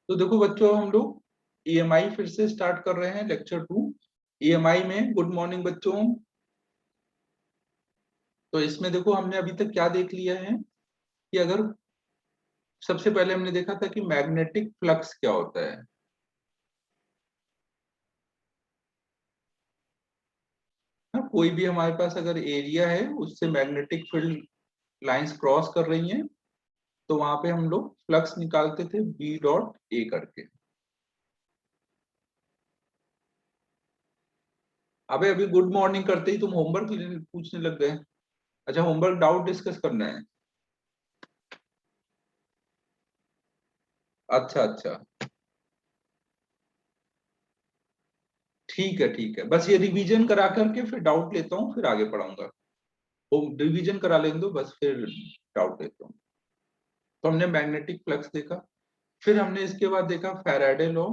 तो देखो बच्चों, हम लोग ईएमआई फिर से स्टार्ट कर रहे हैं, लेक्चर 2 ईएमआई में। गुड मॉर्निंग बच्चों। तो इसमें देखो हमने अभी तक क्या देख लिया है कि अगर सबसे पहले हमने देखा था कि मैग्नेटिक फ्लक्स क्या होता है। कोई भी हमारे पास अगर एरिया है उससे मैग्नेटिक फील्ड लाइंस क्रॉस कर रही हैं, तो वहां पे हम लोग फ्लक्स निकालते थे बी डॉट ए करके। अबे अभी गुड मॉर्निंग करते ही तुम होमवर्क पूछने लग गए। अच्छा, होमवर्क डाउट डिस्कस करना है। अच्छा अच्छा, ठीक है ठीक है। बस ये रिवीजन करा करके फिर डाउट लेता हूँ, फिर आगे पढ़ाऊंगा। वो रिवीजन करा लेने दो बस, फिर डाउट लेता हूँ। तो हमने मैग्नेटिक फ्लक्स देखा, फिर हमने इसके बाद देखा फैराडे लॉ।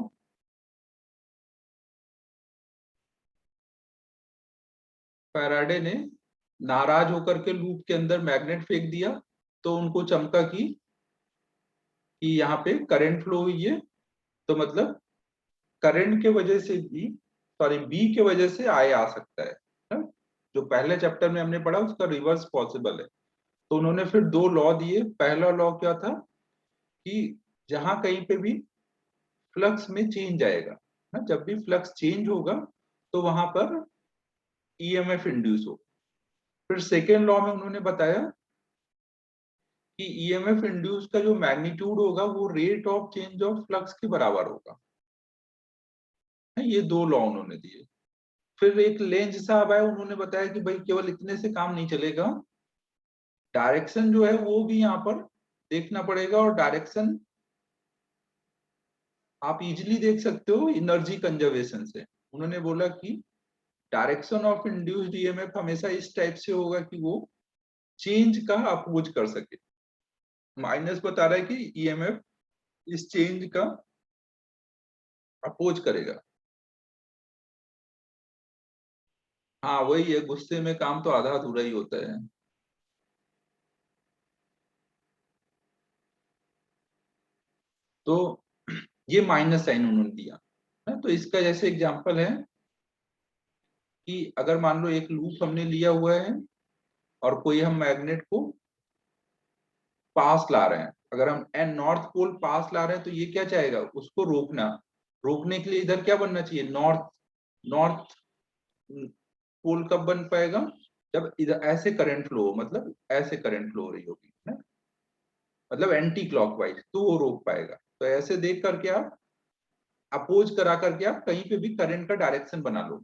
फैराडे ने नाराज होकर के लूप के अंदर मैग्नेट फेंक दिया, तो उनको चमका कि यहाँ पे करंट फ्लो हुई है। तो मतलब करंट के वजह से भी, सॉरी बी के वजह से आई आ सकता है। जो पहले चैप्टर में हमने पढ़ा उसका रिवर्स पॉसिबल है। तो उन्होंने फिर दो लॉ दिए। पहला लॉ क्या था कि जहां कहीं पे भी फ्लक्स में चेंज आएगा, जब भी फ्लक्स चेंज होगा तो वहां पर ईएमएफ इंड्यूस हो। फिर सेकेंड लॉ में उन्होंने बताया कि ईएमएफ इंड्यूस का जो मैग्नीट्यूड होगा वो rate of change of flux के बराबर होगा। ये दो लॉ उन्होंने दिए। फिर एक लेंज साहब आए, उन्होंने बताया कि भाई केवल इतने से काम नहीं चलेगा, डायरेक्शन जो है वो भी यहाँ पर देखना पड़ेगा। और डायरेक्शन आप इजिली देख सकते हो एनर्जी कंजर्वेशन से। उन्होंने बोला कि डायरेक्शन ऑफ इंड्यूस्ड ईएमएफ हमेशा इस टाइप से होगा कि वो चेंज का अपोज कर सके। माइनस बता रहा है कि ईएमएफ इस चेंज का अपोज करेगा। हाँ वही है, गुस्से में काम तो आधा अधूरा ही होता है। तो ये माइनस साइन उन्होंने दिया है। तो इसका जैसे एग्जांपल है कि अगर मान लो एक लूप हमने लिया हुआ है और कोई हम मैग्नेट को पास ला रहे हैं। अगर हम एन नॉर्थ पोल पास ला रहे हैं तो ये क्या चाहेगा, उसको रोकना। रोकने के लिए इधर क्या बनना चाहिए, नॉर्थ। नॉर्थ पोल कब बन पाएगा, जब इधर ऐसे करंट फ्लो हो, मतलब ऐसे करंट फ्लो हो रही होगी ना, मतलब एंटी क्लॉकवाइज, तो वो रोक पाएगा। तो ऐसे देख करके आप अपोज करा करके आप कहीं पे भी करंट का डायरेक्शन बना लो।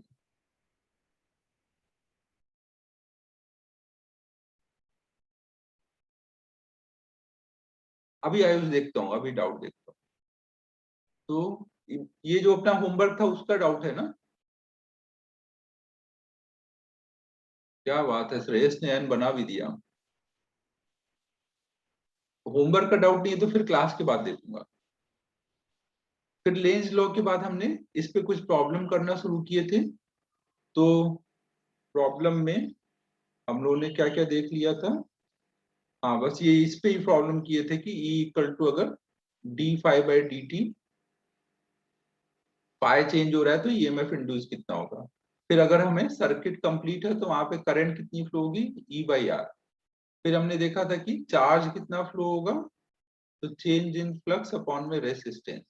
अभी आयुष देखता हूँ, अभी डाउट देखता हूँ। तो ये जो अपना होमवर्क था उसका डाउट है ना। क्या बात है, श्रेयस ने एन बना भी दिया। होमवर्क का डाउट नहीं है तो फिर क्लास के बाद देखूंगा। फिर लेंज लॉ के बाद हमने इस पे कुछ प्रॉब्लम करना शुरू किए थे। तो प्रॉब्लम में हम लोगों ने क्या क्या देख लिया था। हाँ बस ये इस पे ही प्रॉब्लम किए थे कि E इक्वल टू अगर d phi by d t, phi change हो रहा है तो ईएमएफ इंड्यूस कितना होगा। फिर अगर हमें सर्किट कंप्लीट है तो वहां पे करंट कितनी फ्लो होगी, ई बाई आर। फिर हमने देखा था कि चार्ज कितना फ्लो होगा, तो चेंज इन फ्लक्स अपॉन में रेसिस्टेंस।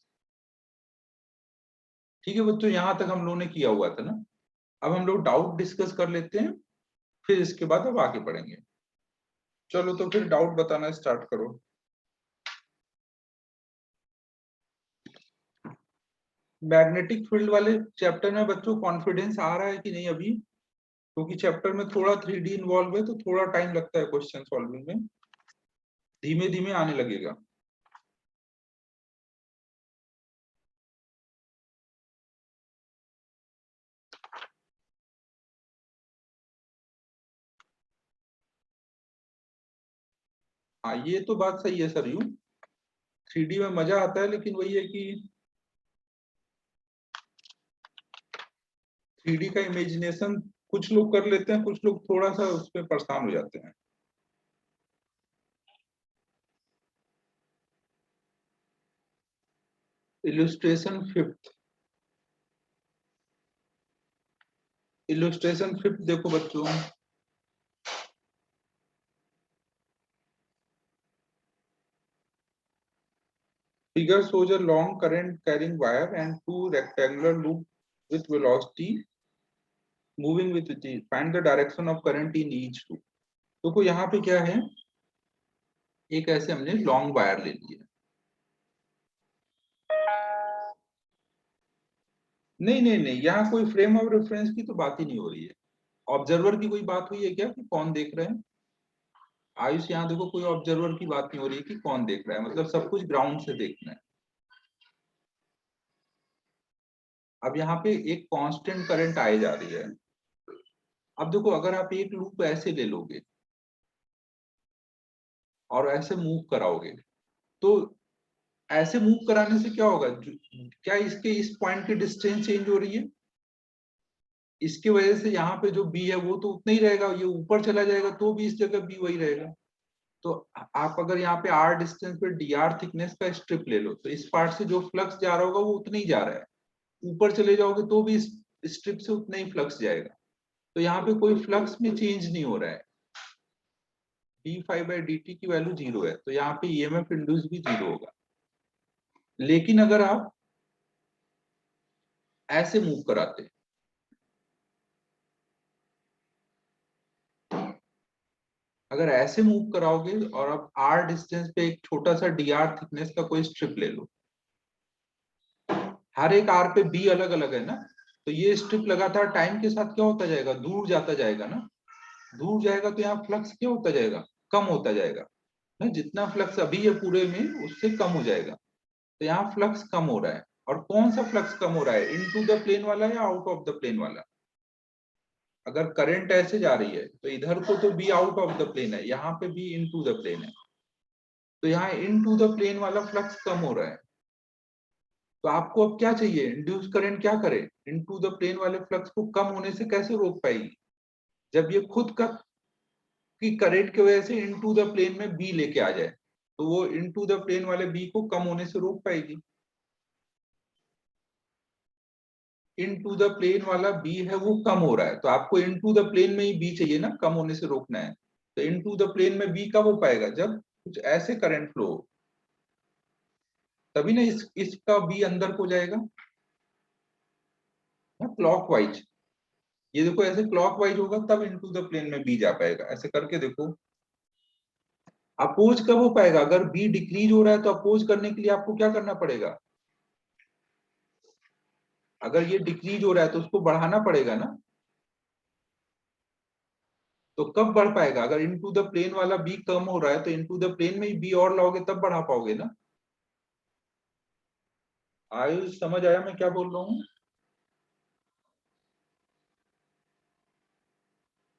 ठीक है बच्चों, यहां तक हम लोगों ने किया हुआ था ना। अब हम लोग डाउट डिस्कस कर लेते हैं, फिर इसके बाद अब आगे बढ़ेंगे। चलो तो फिर डाउट बताना स्टार्ट करो। मैग्नेटिक फील्ड वाले चैप्टर में बच्चों कॉन्फिडेंस आ रहा है कि नहीं अभी, क्योंकि चैप्टर में थोड़ा 3D इन्वॉल्व है तो थोड़ा टाइम लगता है क्वेश्चन सॉल्विंग में। धीमे धीमे आने लगेगा। हाँ ये तो बात सही है सर। यूं 3D में मजा आता है, लेकिन वही है कि 3D का इमेजिनेशन कुछ लोग कर लेते हैं, कुछ लोग थोड़ा सा उसमें परेशान हो जाते हैं। इलस्ट्रेशन फिफ्थ देखो बच्चों, figure shows a long current carrying wire and two rectangular loop with velocity moving with it. Find the direction of current in each loop. देखो यहाँ पे क्या है, एक ऐसे हमने लॉन्ग वायर ले लिया, नहीं नहीं नहीं, यहाँ कोई फ्रेम ऑफ रेफरेंस की तो बात ही नहीं हो रही है। ऑब्जर्वर की कोई बात हुई है क्या कि कौन देख रहे हैं? आयुष, यहाँ देखो कोई ऑब्जर्वर की बात नहीं हो रही है कि कौन देख रहा है, मतलब सब कुछ ग्राउंड से देखना है। अब यहाँ पे एक कांस्टेंट करंट आए जा रही है। अब देखो अगर आप एक लूप ऐसे ले लोगे और ऐसे मूव कराओगे, तो ऐसे मूव कराने से क्या होगा, क्या इसके इस पॉइंट की डिस्टेंस चेंज हो रही है? इसकी वजह से यहाँ पे जो बी है वो तो उतना ही रहेगा, ये ऊपर चला जाएगा तो भी इस जगह बी वही रहेगा। तो आप अगर यहाँ पे आर डिस्टेंस पे डी आर थिकनेस का स्ट्रिप ले लो, तो इस पार्ट से जो फ्लक्स जा रहा होगा वो उतना ही जा रहा है, ऊपर चले जाओगे तो भी इस स्ट्रिप से उतना ही फ्लक्स जाएगा। तो यहाँ पे कोई फ्लक्स में चेंज नहीं हो रहा है, d5/dt की वैल्यू 0 है, तो यहाँ पे ईएमएफ इंड्यूस भी 0 होगा। लेकिन अगर आप ऐसे मूव कराते, अगर ऐसे मूव कराओगे और आप आर डिस्टेंस पे एक छोटा सा डी आर थिकनेस का कोई स्ट्रिप ले लो, हर एक आर पे बी अलग अलग है ना, तो ये स्ट्रिप लगातार टाइम के साथ क्या होता जाएगा, दूर जाता जाएगा ना, दूर जाएगा तो यहाँ फ्लक्स क्या होता जाएगा, कम होता जाएगा ना, जितना फ्लक्स अभी है पूरे में उससे कम हो जाएगा। तो यहाँ फ्लक्स कम हो रहा है, और कौन सा फ्लक्स कम हो रहा है, इनटू द प्लेन वाला या आउट ऑफ द प्लेन वाला? अगर करंट ऐसे जा रही है तो इधर को तो B out of the plane है, यहाँ पे बी इनटू द प्लेन है, तो यहाँ इनटू द प्लेन वाला फ्लक्स कम हो रहा है। तो आपको अब क्या चाहिए, इंड्यूस करंट क्या करे, इनटू द प्लेन वाले फ्लक्स को कम होने से कैसे रोक पाएगी, जब ये खुद का की करंट की वजह से इनटू द प्लेन में बी लेके आ जाए, तो वो इनटू द प्लेन वाले बी को कम होने से रोक पाएगी। इनटू द प्लेन वाला बी है वो कम हो रहा है, तो आपको इनटू द प्लेन में ही बी चाहिए ना, कम होने से रोकना है। तो इनटू द प्लेन में बी कब हो पाएगा, जब कुछ ऐसे करंट फ्लो हो, तभी ना इसका बी अंदर को जाएगा ना, क्लॉकवाइज। ये देखो ऐसे क्लॉकवाइज होगा तब इनटू द प्लेन में बी जा पाएगा, ऐसे करके देखो। अपोज कब हो पाएगा, अगर बी डिक्रीज हो रहा है तो अपोज करने के लिए आपको क्या करना पड़ेगा, अगर ये डिक्रीज हो रहा है तो उसको बढ़ाना पड़ेगा ना। तो कब बढ़ पाएगा, अगर इनटू द प्लेन वाला बी कम हो रहा है तो इनटू द प्लेन में ही बी और लाओगे तब बढ़ा पाओगे ना। आयुष, समझ आया मैं क्या बोल रहा हूँ?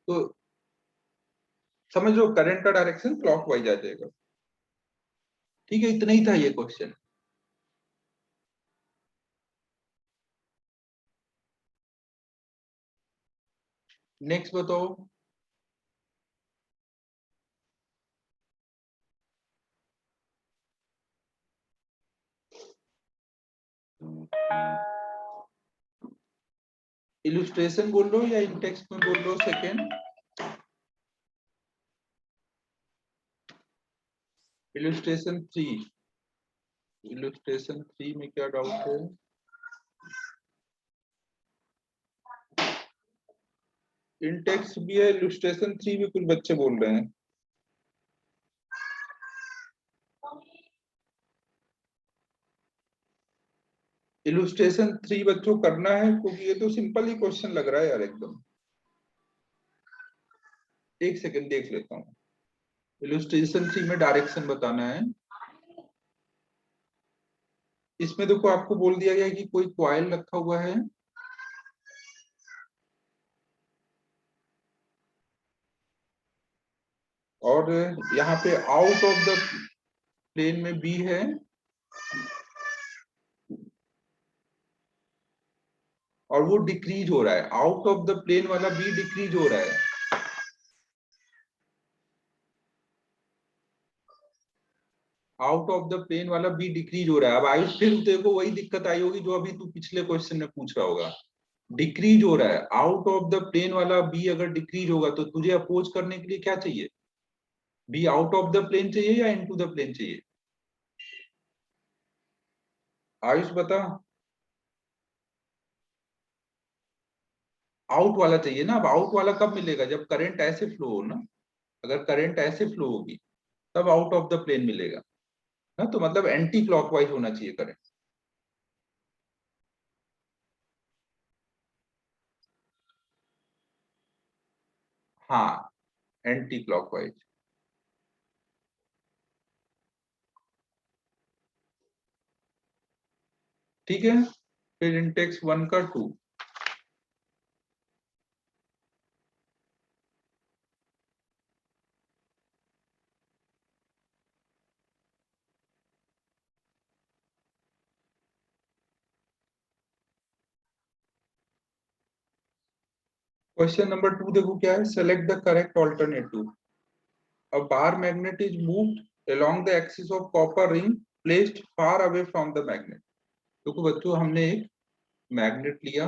तो समझ लो करंट का डायरेक्शन क्लॉकवाइज आ जाएगा। ठीक है, इतना ही था ये क्वेश्चन। नेक्स्ट बताओ। इलस्ट्रेशन बोल लो या इन टेक्स्ट में बोल लो, सेकेंड। इलस्ट्रेशन 3, इलस्ट्रेशन 3 में क्या डाउट है? इन टेक्स्ट भी है, इलस्ट्रेशन 3 भी कुछ बच्चे बोल रहे हैं। इलस्ट्रेशन 3 बच्चों करना है, क्योंकि ये तो सिंपल ही क्वेश्चन लग रहा है यार एकदम। एक सेकंड देख लेता हूँ। इलस्ट्रेशन 3 में डायरेक्शन बताना है। इसमें देखो आपको बोल दिया गया है कि कोई कॉइल रखा हुआ है, और यहाँ पे आउट ऑफ द प्लेन में बी है, और वो डिक्रीज हो रहा है, आउट ऑफ द प्लेन वाला बी डिक्रीज हो रहा है। आउट ऑफ द प्लेन वाला बी डिक्रीज हो रहा है। अब आयुष फिर देखो वही दिक्कत आई होगी जो अभी तू पिछले क्वेश्चन में पूछ रहा होगा, डिक्रीज हो रहा है आउट ऑफ द प्लेन वाला बी अगर डिक्रीज होगा तो तुझे अपोज करने के लिए क्या चाहिए, B out of the plane चाहिए या इनटू द प्लेन चाहिए? आयुष बता। आउट वाला चाहिए ना। अब आउट वाला कब मिलेगा, जब करंट ऐसे फ्लो हो ना, अगर करंट ऐसे फ्लो होगी तब आउट ऑफ द प्लेन मिलेगा ना, तो मतलब एंटी क्लॉकवाइज होना चाहिए करंट। हाँ, एंटी क्लॉकवाइज। ठीक है, फिर इंटेक्स 1 का 2। क्वेश्चन नंबर 2 देखो क्या है, select the correct alternative. A bar magnet is moved along the axis of copper ring placed far away from the magnet। देखो बच्चों, हमने एक मैग्नेट लिया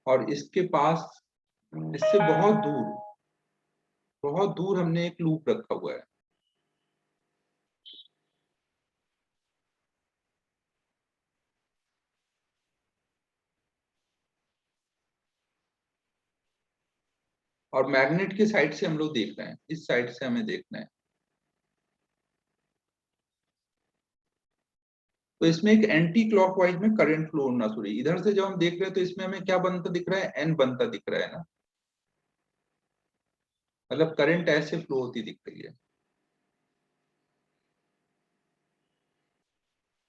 और इसके पास, इससे बहुत दूर हमने एक लूप रखा हुआ है। और मैग्नेट के साइड से हम लोग देख रहे हैं, इस साइड से हमें देखना है। तो इसमें एक एंटी क्लॉकवाइज में करंट फ्लो होना शुरू, इधर से जब हम देख रहे हैं तो इसमें हमें क्या बनता दिख रहा है, एन बनता दिख रहा है ना, मतलब करंट ऐसे फ्लो होती दिख रही है।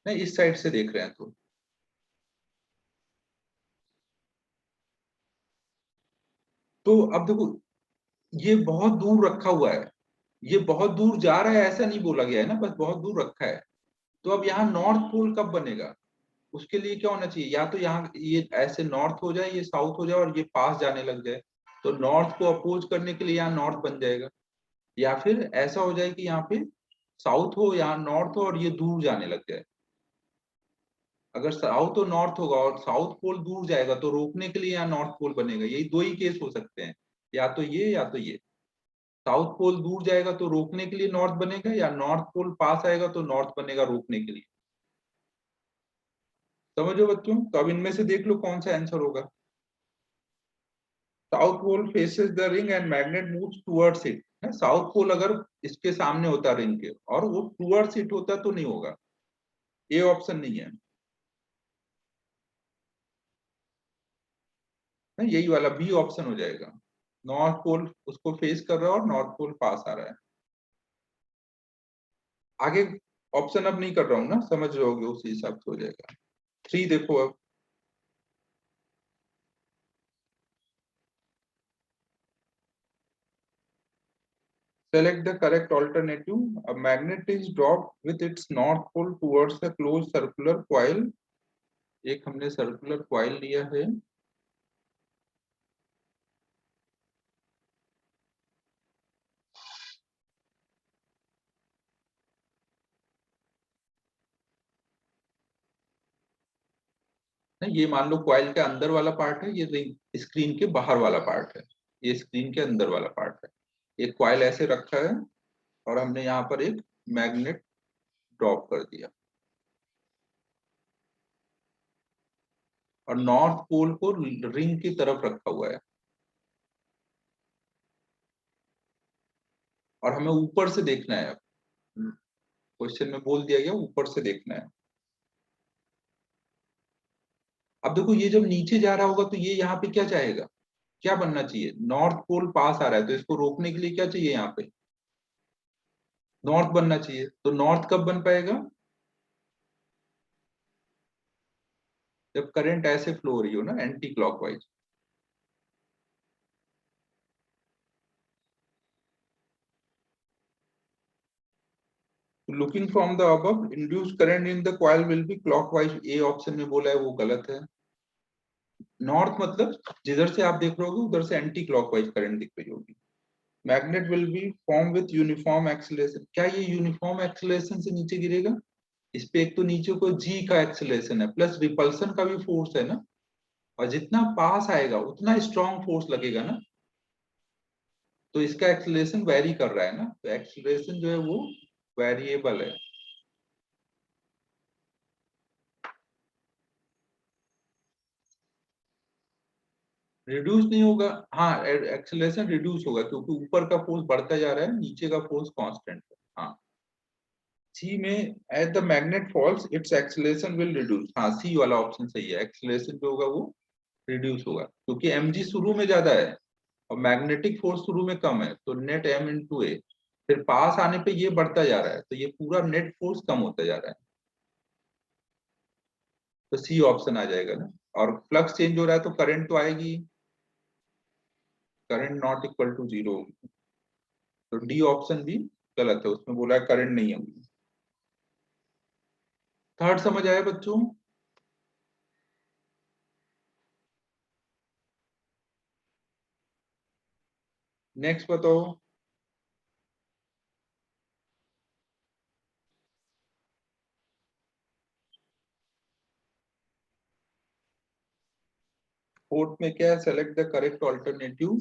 नहीं, इस साइड से देख रहे हैं तो अब देखो ये बहुत दूर रखा हुआ है, ये बहुत दूर जा रहा है ऐसा नहीं बोला गया है ना, बस बहुत दूर रखा है। तो अब यहाँ नॉर्थ पोल कब बनेगा, उसके लिए क्या होना चाहिए, या तो यहाँ ये ऐसे नॉर्थ हो जाए, ये साउथ हो जाए और ये पास जाने लग जाए, तो नॉर्थ को अपोज करने के लिए यहाँ नॉर्थ बन जाएगा। या फिर ऐसा हो जाए कि यहाँ पे साउथ हो, यहाँ नॉर्थ हो और ये दूर जाने लग जाए। अगर साउथ और नॉर्थ होगा और साउथ पोल दूर जाएगा तो रोकने के लिए यहाँ नॉर्थ पोल बनेगा। यही दो ही केस हो सकते हैं, या तो ये या तो ये। साउथ पोल दूर जाएगा तो रोकने के लिए नॉर्थ बनेगा, या नॉर्थ पोल पास आएगा तो नॉर्थ बनेगा रोकने के लिए। समझो बच्चों, तो अब इनमें से देख लो कौन सा आंसर होगा। South pole faces the ring and magnet moves towards it. South pole अगर इसके सामने होता रिंग के और वो टुवर्ड्स इट होता तो नहीं होगा, ये ऑप्शन नहीं है ना, यही वाला बी ऑप्शन हो जाएगा। नॉर्थ पोल उसको फेस कर रहा है और नॉर्थ पोल पास आ रहा है। आगे ऑप्शन अब नहीं कर रहा हूं ना, समझ रहोगे उसी हिसाब से हो जाएगा। 3 देखो अब, select the correct alternative। A magnet is dropped with its north pole towards a closed circular coil। एक हमने सर्कुलर कॉइल लिया है, ये मान लो कॉइल के अंदर वाला पार्ट है, ये रिंग स्क्रीन के बाहर वाला पार्ट है, ये स्क्रीन के अंदर वाला पार्ट है। एक कॉइल ऐसे रखा है और हमने यहाँ पर एक मैग्नेट ड्रॉप कर दिया और नॉर्थ पोल को रिंग की तरफ रखा हुआ है और हमें ऊपर से देखना है। क्वेश्चन में बोल दिया गया ऊपर से देखना है। अब देखो ये जब नीचे जा रहा होगा तो ये यहाँ पे क्या चाहेगा, क्या बनना चाहिए, नॉर्थ पोल पास आ रहा है तो इसको रोकने के लिए क्या चाहिए, यहाँ पे नॉर्थ बनना चाहिए। तो नॉर्थ कब बन पाएगा, जब करंट ऐसे फ्लो हो रही हो ना, anti clockwise. Looking from the above induce current in the coil will be clockwise, A option में बोला है वो गलत है। नॉर्थ मतलब जिधर से आप देख रहे होगे उधर से एंटी क्लॉकवाइज करंट दिख रही होगी। Magnet will be form with uniform acceleration. क्या ये यूनिफॉर्म एक्सेलरेशन से नीचे गिरेगा? इस पे एक तो नीचे को जी का एक्सेलरेशन है प्लस रिपल्सन का भी फोर्स है ना, और जितना पास आएगा उतना स्ट्रॉन्ग फोर्स लगेगा ना, तो इसका एक्सेलरेशन वेरी कर रहा है ना, तो एक्सेलरेशन जो है वो वेरिएबल है। रिड्यूस नहीं होगा, हाँ एक्सेलरेशन रिड्यूस होगा क्योंकि ऊपर का फोर्स बढ़ता जा रहा है, नीचे का फोर्स कांस्टेंट है। हाँ, सी में as the magnet falls its acceleration will reduce. हाँ, सी वाला ऑप्शन सही है, एक्सेलरेशन जो होगा वो रिड्यूस होगा क्योंकि mg शुरू में ज्यादा है और मैग्नेटिक फोर्स शुरू में कम है, तो नेट m इंटू ए, फिर पास आने पे ये बढ़ता जा रहा है, तो ये पूरा नेट फोर्स कम होता जा रहा है, तो सी ऑप्शन आ जाएगा ना। और फ्लक्स चेंज हो रहा है तो करंट तो आएगी, current not equal to zero, तो डी ऑप्शन भी गलत है, उसमें बोला है करंट नहीं है। थर्ड समझ आया बच्चों? नेक्स्ट बताओ। फोर्थ में क्या है? Select the correct alternative.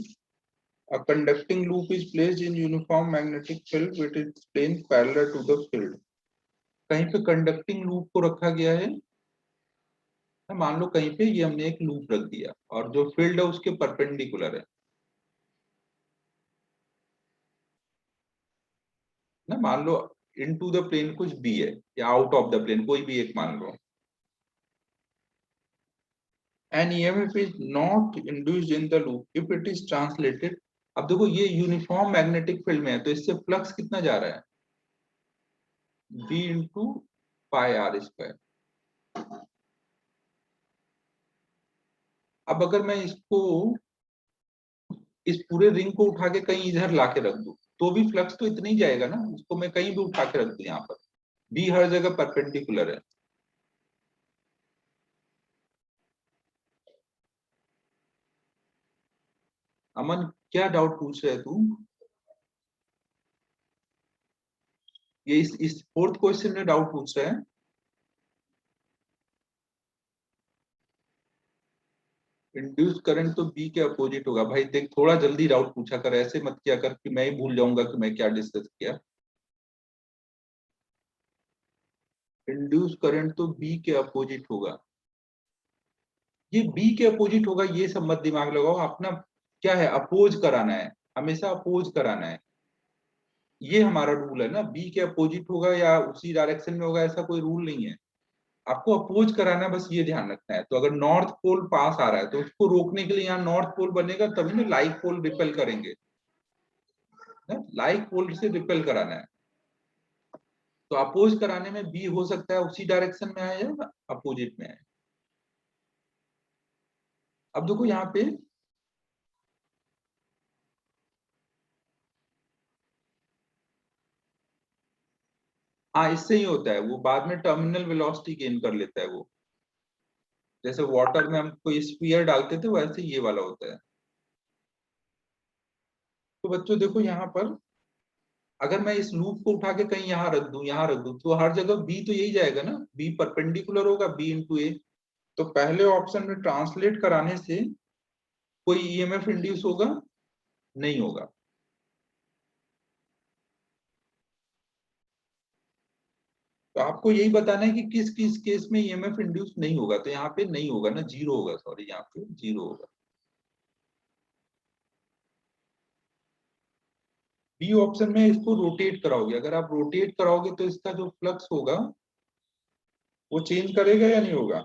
A conducting loop is placed in uniform magnetic field with its plane parallel to the field। कहीं पे कंडक्टिंग लूप को रखा गया है, मान लो कहीं पे ये हमने एक लूप रख दिया और जो फील्ड है उसके परपेंडिकुलर है ना, मान लो इनटू द प्लेन कुछ बी है या आउट ऑफ द प्लेन कोई भी एक मान लो, an EMF is not induced in the loop if it is translated. अब देखो ये यूनिफॉर्म मैग्नेटिक फील्ड में है तो इससे फ्लक्स कितना जा रहा है? B into pi r square. अब अगर मैं इसको इस पूरे रिंग को उठा के कहीं इधर लाके रख दूं तो भी फ्लक्स तो इतना ही जाएगा ना, उसको मैं कहीं भी उठा के रख दूं, यहाँ पर बी हर जगह परपेंडिकुलर है। अमन क्या डाउट पूछ रहे तू? ये इस फोर्थ क्वेश्चन में डाउट पूछ रहे हैं। इंड्यूस करंट तो बी के अपोजिट होगा भाई, देख थोड़ा जल्दी डाउट पूछा कर, ऐसे मत किया कर कि मैं ही भूल जाऊंगा कि मैं क्या डिस्कस किया। इंड्यूस करंट तो बी के अपोजिट होगा, ये बी के अपोजिट होगा, ये सब मत दिमाग लगाओ अपना। क्या है? अपोज कराना है, हमेशा अपोज कराना है, ये हमारा रूल है ना, बी के अपोजिट होगा या उसी डायरेक्शन में होगा ऐसा कोई रूल नहीं है, आपको अपोज कराना है, बस ये ध्यान रखना है। तो अगर नॉर्थ पोल पास आ रहा है तो उसको रोकने के लिए यहाँ नॉर्थ पोल बनेगा तभी ना लाइक पोल रिपेल करेंगे ना, लाइक पोल से रिपेल कराना है, तो अपोज कराने में बी हो सकता है उसी डायरेक्शन में आए या अपोजिट में आए। अब देखो यहाँ पे, हाँ इससे ही होता है, वो बाद में टर्मिनल वेलोसिटी गेन कर लेता है वो, जैसे वाटर में हम कोई स्फीयर डालते थे वैसे ये वाला होता है। तो बच्चों देखो यहाँ पर अगर मैं इस लूप को उठा के कहीं यहाँ रख दूं, यहाँ रख दूं, तो हर जगह बी तो यही जाएगा ना, बी परपेंडिकुलर होगा बी इंटू ए, तो पहले ऑप्शन में ट्रांसलेट कराने से कोई ईएमएफ इंड्यूस होगा नहीं होगा। तो आपको यही बताना है कि किस किस केस में ईएमएफ इंड्यूस नहीं होगा, तो यहाँ पे नहीं होगा ना, जीरो होगा, सॉरी यहाँ पे जीरो होगा। बी ऑप्शन में इसको रोटेट कराओगे, अगर आप रोटेट कराओगे तो इसका जो फ्लक्स होगा वो चेंज करेगा या नहीं होगा?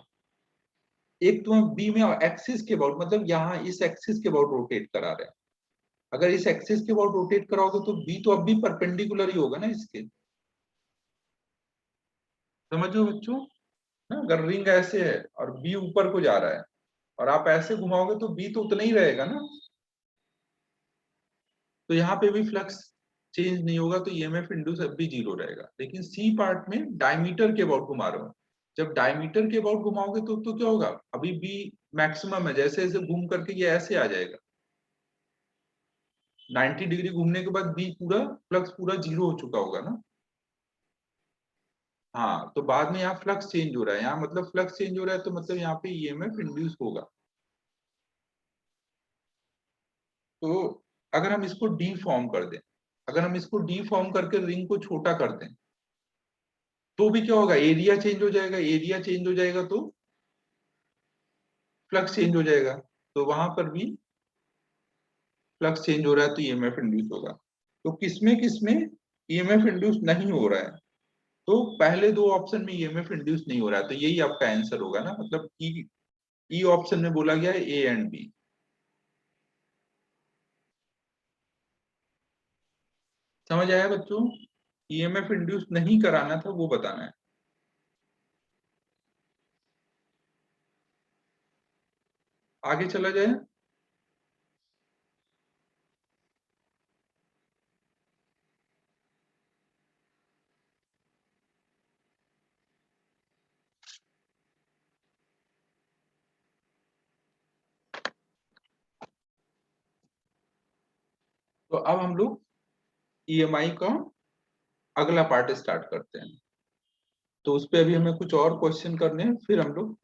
एक तो हम बी में एक्सिस के अबाउट, मतलब यहाँ इस एक्सिस के अबाउट रोटेट करा रहे हैं, अगर इस एक्सिस के अबाउट रोटेट कराओगे तो बी तो अब भी परपेंडिकुलर ही होगा ना इसके, समझो बच्चों ना, अगर रिंग ऐसे है और बी ऊपर को जा रहा है और आप ऐसे घुमाओगे तो बी तो उतना ही रहेगा ना, तो यहाँ पे भी फ्लक्स चेंज नहीं होगा, तो ईएमएफ इंड्यूस अब भी जीरो रहेगा। लेकिन सी पार्ट में डायमीटर के अबाउट घुमा रहा हूँ, जब डायमीटर के अबाउट घुमाओगे तो क्या होगा, अभी बी मैक्सिमम है, जैसे जैसे घूम करके ये ऐसे आ जाएगा, 90 डिग्री घूमने के बाद बी पूरा फ्लक्स पूरा जीरो हो चुका होगा ना। हाँ, तो बाद में यहाँ फ्लक्स चेंज हो रहा है, यहाँ मतलब फ्लक्स चेंज हो रहा है तो मतलब यहाँ पे ईएमएफ इंड्यूस होगा। तो अगर हम इसको डी फॉर्म कर दें, अगर हम इसको डी फॉर्म करके रिंग को छोटा कर दें तो भी क्या होगा, एरिया चेंज हो जाएगा, एरिया चेंज हो जाएगा तो फ्लक्स चेंज हो जाएगा। तो वहां पर भी फ्लक्स चेंज हो रहा है तो ईएमएफ इंड्यूस होगा। तो किसमें ईएमएफ इंड्यूस नहीं हो रहा है, तो पहले दो ऑप्शन में ईएमएफ इंड्यूस नहीं हो रहा है, तो यही आपका आंसर होगा ना, मतलब ई ऑप्शन में बोला गया है ए एंड बी। समझ आया बच्चों, ईएमएफ इंड्यूस नहीं कराना था वो बताना है। आगे चला जाए। तो अब हम लोग ईएमआई का अगला पार्ट स्टार्ट करते हैं। तो उस पे अभी हमें कुछ और क्वेश्चन करने हैं, फिर हम लोग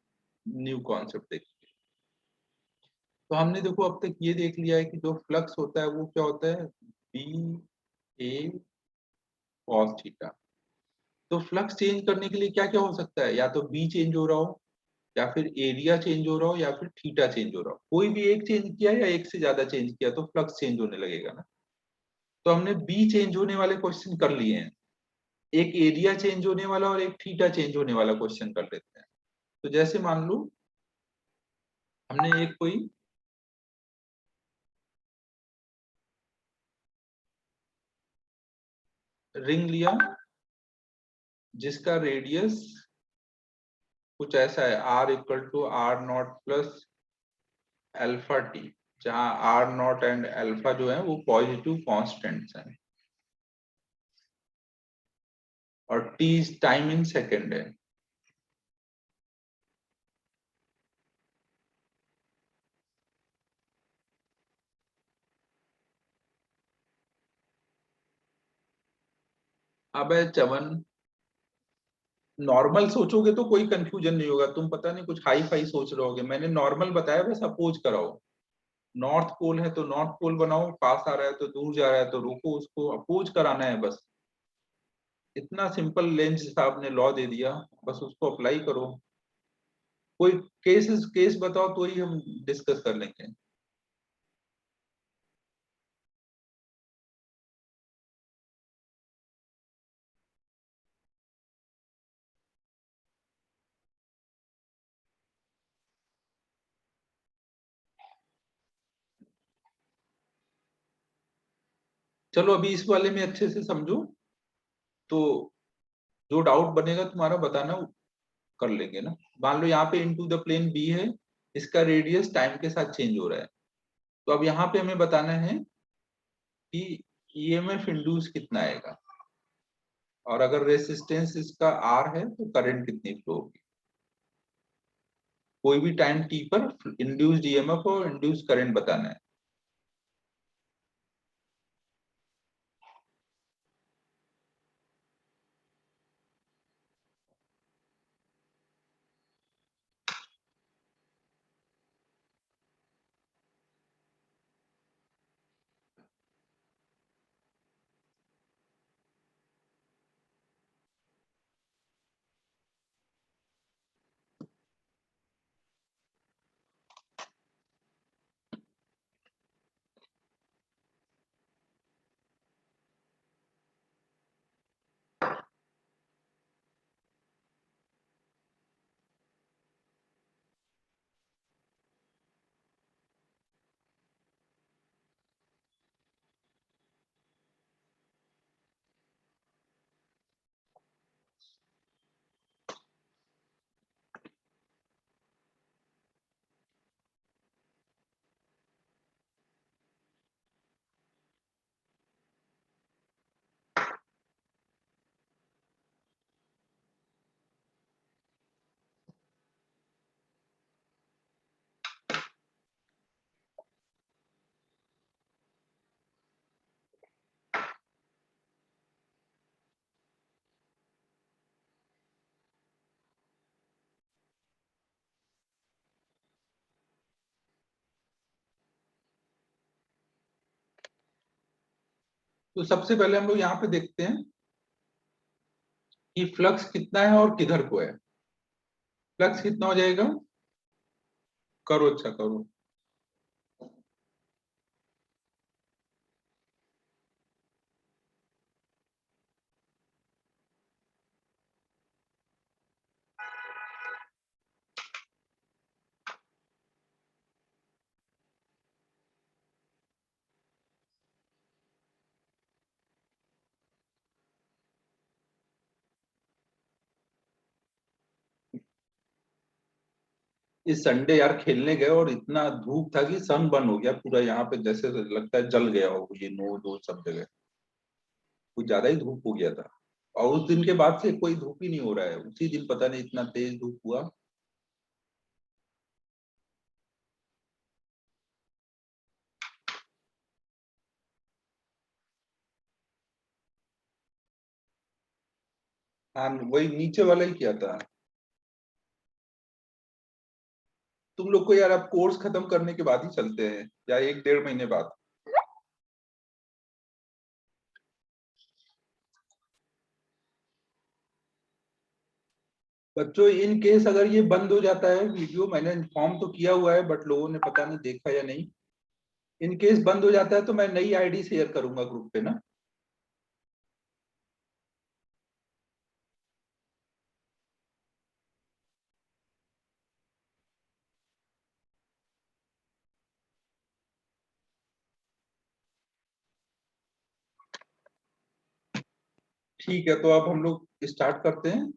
न्यू कॉन्सेप्ट देखेंगे। तो हमने देखो अब तक ये देख लिया है कि जो फ्लक्स होता है वो क्या होता है, बी ए कॉस थीटा। तो फ्लक्स चेंज करने के लिए क्या क्या हो सकता है, या तो बी चेंज हो रहा हो, या फिर एरिया चेंज हो रहा हो, या फिर थीटा चेंज हो रहा हो। कोई भी एक चेंज किया या एक से ज्यादा चेंज किया तो फ्लक्स चेंज होने लगेगा ना। तो हमने बी चेंज होने वाले क्वेश्चन कर लिए हैं, एक एरिया चेंज होने वाला और एक थीटा चेंज होने वाला क्वेश्चन कर लेते हैं। तो जैसे मान लो हमने एक कोई रिंग लिया जिसका रेडियस कुछ ऐसा है, r equal to r naught plus alpha t, जहां आर नॉट एंड अल्फा जो है वो पॉजिटिव कांस्टेंट्स हैं और टी टाइम इन सेकेंड है। अब है चवन, नॉर्मल सोचोगे तो कोई कंफ्यूजन नहीं होगा, तुम पता नहीं कुछ हाई फाई सोच रहे होगे, मैंने नॉर्मल बताया, बस अपोज कराओ। नॉर्थ पोल है तो नॉर्थ पोल बनाओ, पास आ रहा है तो दूर जा रहा है तो रोको, उसको अपोज कराना है बस। इतना सिंपल, लेंज साहब ने लॉ दे दिया, बस उसको अप्लाई करो। कोई केस बताओ तो ही हम डिस्कस कर लेंगे। चलो अभी इस वाले में अच्छे से समझो, तो जो डाउट बनेगा तुम्हारा बताना, कर लेंगे ना। मान लो यहाँ पे इनटू द प्लेन बी है, इसका रेडियस टाइम के साथ चेंज हो रहा है, तो अब यहाँ पे हमें बताना है कि ईएमएफ इंड्यूस कितना आएगा, और अगर रेसिस्टेंस इसका आर है तो करंट कितनी फ्लो होगी, कोई भी टाइम टी पर इंड्यूस्ड ईएमएफ और इंड्यूस्ड करंट बताना है। तो सबसे पहले हम लोग यहाँ पे देखते हैं कि फ्लक्स कितना है और किधर को है। फ्लक्स कितना हो जाएगा, करो अच्छा करो। इस संडे यार खेलने गए और इतना धूप था कि सन बर्न हो गया पूरा, यहाँ पे जैसे लगता है जल गया हो ये नोज वोज सब जगह, कुछ ज्यादा ही धूप हो गया था। और उस दिन के बाद से कोई धूप ही नहीं हो रहा है, उसी दिन पता नहीं इतना तेज धूप हुआ। हाँ वही नीचे वाला ही किया था। तुम लोग को यार अब कोर्स खत्म करने के बाद ही चलते हैं या 1-1.5 महीने बाद। बच्चों इन केस अगर ये बंद हो जाता है वीडियो, मैंने इन्फॉर्म तो किया हुआ है बट लोगों ने पता नहीं देखा या नहीं। इन केस बंद हो जाता है तो मैं नई आईडी शेयर करूंगा ग्रुप पे ना। ठीक है, तो अब हम लोग स्टार्ट करते हैं।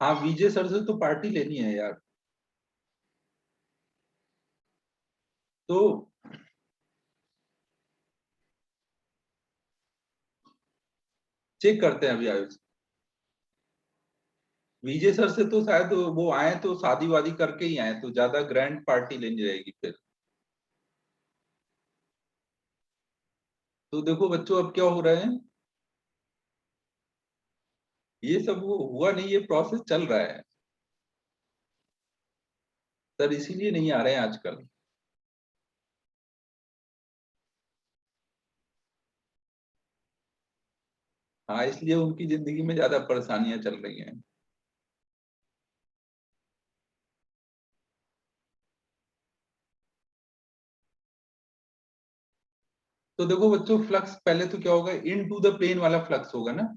हाँ विजय सर से तो पार्टी लेनी है यार। तो चेक करते हैं अभी आयुष। विजय सर से तो शायद वो आए तो शादी वादी करके ही आए, तो ज्यादा ग्रैंड पार्टी लेनी रहेगी फिर। तो देखो बच्चों अब क्या हो रहा है, ये सब वो हुआ नहीं, ये प्रोसेस चल रहा है सर, इसीलिए नहीं आ रहे हैं आजकल। हाँ इसलिए उनकी जिंदगी में ज्यादा परेशानियां चल रही हैं। तो देखो बच्चों फ्लक्स पहले तो क्या होगा, इन टू द प्लेन वाला फ्लक्स होगा ना,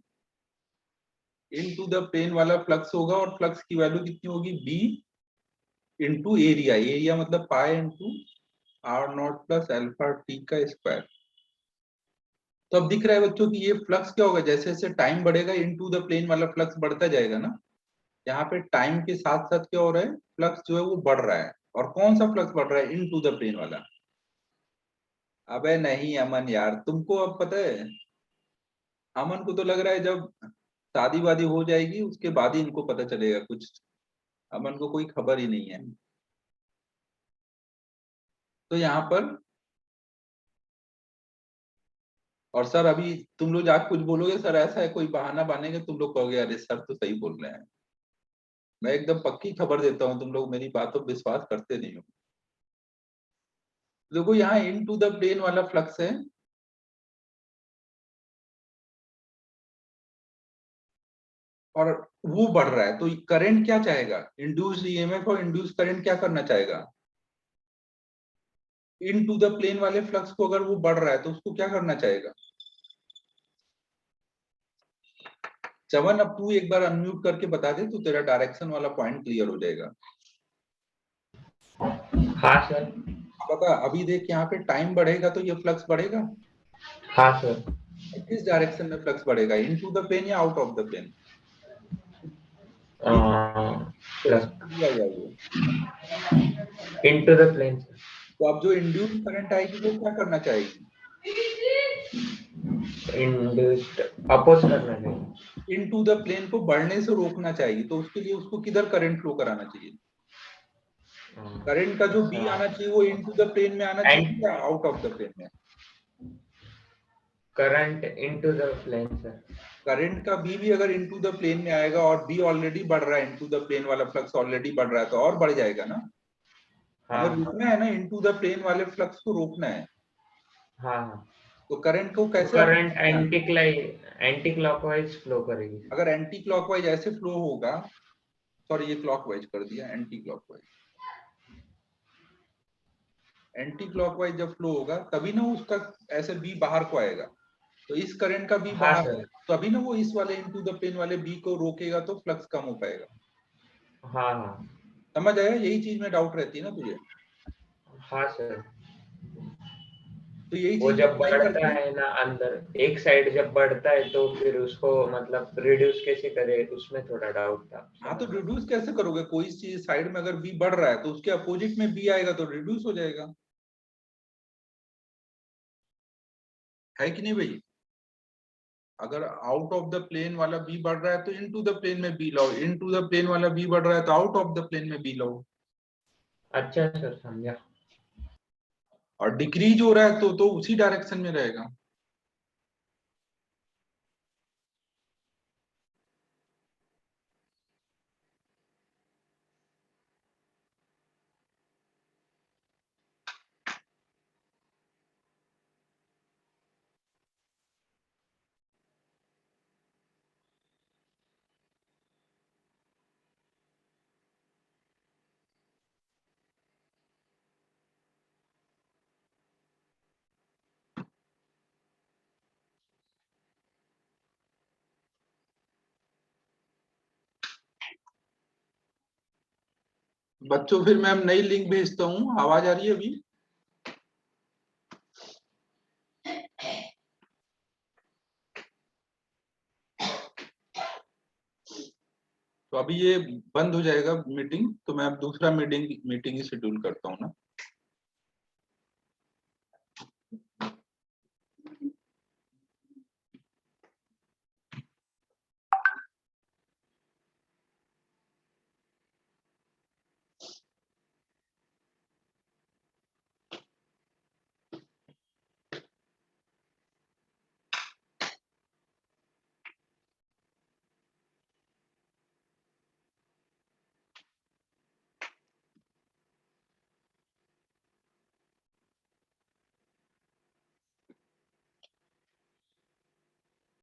इन टू द प्लेन वाला फ्लक्स होगा और फ्लक्स की वैल्यू कितनी होगी, बी इंटू एरिया, एरिया मतलब pi into r naught plus alpha t का स्क्वायर। तो अब दिख रहा है बच्चों कि ये फ्लक्स क्या होगा, जैसे जैसे टाइम बढ़ेगा इन टू द प्लेन वाला फ्लक्स बढ़ता जाएगा ना। यहाँ पे टाइम के साथ साथ क्या हो रहा है, फ्लक्स जो है वो बढ़ रहा है। और कौन सा फ्लक्स बढ़ रहा है, इन टू द प्लेन वाला। अबे नहीं अमन यार, तुमको अब पता है, अमन को तो लग रहा है जब शादी वादी हो जाएगी उसके बाद ही इनको पता चलेगा कुछ, अमन को कोई खबर ही नहीं है। तो यहाँ पर, और सर अभी तुम लोग जाके कुछ बोलोगे सर, ऐसा है कोई बहाना बानेंगे, तुम लोग कहोगे अरे सर तो सही बोल रहे हैं। मैं एकदम पक्की खबर देता हूँ, तुम लोग मेरी बातों पर विश्वास करते नहीं हो। देखो यहाँ इन टू द प्लेन वाला फ्लक्स है और वो बढ़ रहा है, तो करंट क्या चाहेगा, इंड्यूस्ड ईएमएफ और इंड्यूस करंट क्या करना चाहेगा, इन टू द प्लेन वाले फ्लक्स को अगर वो बढ़ रहा है तो उसको क्या करना चाहेगा। चवन अब तू एक बार अनम्यूट करके बता दे तो तेरा डायरेक्शन वाला पॉइंट क्लियर हो जाएगा। हाँ सर। बता अभी देख यहाँ पे टाइम बढ़ेगा तो ये फ्लक्स बढ़ेगा। हाँ सर। किस डायरेक्शन में फ्लक्स बढ़ेगा, इन टू द प्लेन या आउट ऑफ द प्लेन। तो प्लस इसको दिया हुआ ये। Into the plane sir. तो अब जो इंड्यूस करंट आएगी वो क्या करना चाहेगी, इंड्यूस्ड अपोज करना चाहिए। इन टू द प्लेन को बढ़ने से रोकना चाहिए, तो उसके लिए उसको किधर करंट फ्लो कराना चाहिए। करंट का जो बी आना चाहिए वो इन टू द प्लेन में आना चाहिए एंड या आउट ऑफ द प्लेन में। Current into the plane sir. Current का बी भी अगर इनटू द प्लेन में आएगा और बी ऑलरेडी बढ़ रहा है, इनटू द प्लेन वाला फ्लक्स ऑलरेडी बढ़ रहा है तो और बढ़ जाएगा ना। हमें हाँ रोकना है ना, इनटू द प्लेन वाले फ्लक्स को रोकना है। हाँ हाँ। तो करंट को कैसे करंट एंटी क्लॉकवाइज फ्लो करेगी। अगर एंटी क्लॉकवाइज ऐसे फ्लो होगा, सॉरी ये क्लॉकवाइज कर दिया, एंटी क्लॉकवाइज, एंटी क्लॉकवाइज जब फ्लो होगा तभी ना उसका ऐसे बी बाहर को आएगा, तो इस करंट का बी हाँ बाहर सर। तो अभी ना वो इस वाले इनटू द प्लेन वाले बी को रोकेगा तो फ्लक्स कम हो पाएगा। हाँ हाँ समझ आया? यही चीज में डाउट रहती है ना तुझे? हाँ सर। तो यही वो चीज जब अप्लाई बढ़ता करके, है ना अंदर एक साइड जब बढ़ता है तो फिर उसको मतलब रिड्यूस कैसे करे उसमें थोड़ा डाउट था। हाँ तो रिड्यूस कैसे करोगे? कोई चीज साइड में अगर बी बढ़ रहा है तो उसके अपोजिट में बी आएगा तो रिड्यूस हो जाएगा, है कि नहीं भाई? अगर आउट ऑफ द प्लेन वाला बी बढ़ रहा है तो इनटू द प्लेन में बी लाओ, इनटू द प्लेन वाला बी बढ़ रहा है तो आउट ऑफ द प्लेन में बी लाओ। अच्छा सर समझा। और डिक्रीज हो रहा है तो उसी डायरेक्शन में रहेगा। बच्चों फिर मैं नई लिंक भेजता हूँ, आवाज आ रही है अभी? तो अभी ये बंद हो जाएगा मीटिंग, तो मैं अब दूसरा मीटिंग ही शेड्यूल करता हूँ ना।